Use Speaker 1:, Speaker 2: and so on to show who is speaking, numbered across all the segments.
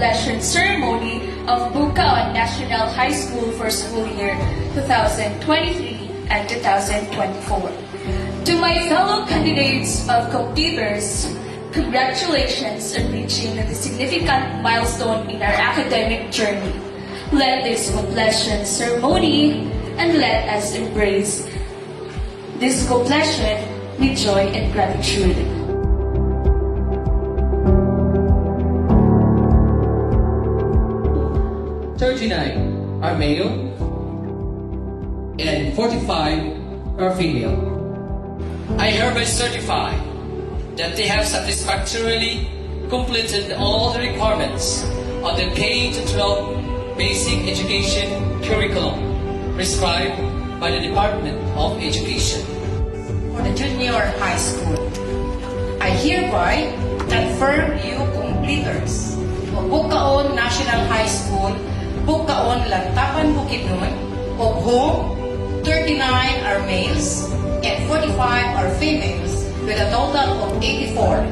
Speaker 1: completion ceremony of Bukaon National High School for school year 2023 and 2024. To my fellow candidates of computers, congratulations on reaching the significant milestone in our academic journey. Let this completion ceremony and let us embrace this completion with joy and gratitude.
Speaker 2: "39 are male and 45 are female.
Speaker 3: I hereby certify that they have satisfactorily completed all the requirements of the K-12 basic education curriculum prescribed by the Department of Education.
Speaker 4: For the junior high school, I hereby confirm you completers of Bukaon National High School, Bukaon, Lantapan, Bukidnon, of whom 39 are males and 45 are females with a total of 84.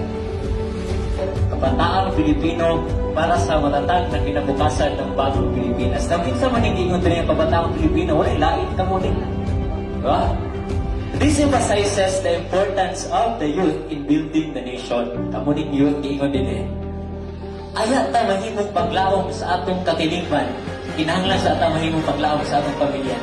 Speaker 5: Kabataang Pilipino para sa matatag na kinabukasan ng bagong Pilipinas. Namin sa maningingon din ang kabataang Pilipino, wala lain ka mo din. Diba? This emphasizes the importance of the youth in building the nation. Kamuning youth, giingon din eh. Ayat ta mahimong paglaom sa atong katilingban. Kinahanglan sa atong mahimong paglaom sa atong pamilya.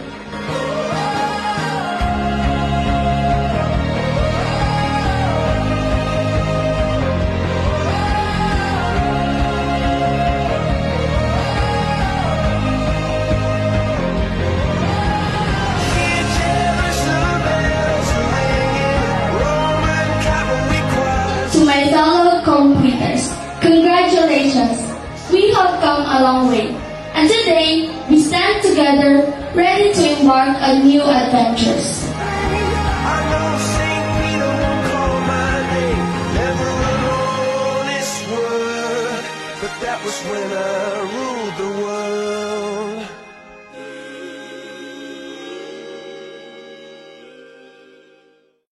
Speaker 6: To my fellow completers, congratulations! We have come a long way, and today we stand together ready to embark on new adventures.
Speaker 7: I know St. Peter won't call my name, never alone this world, but that was when I ruled the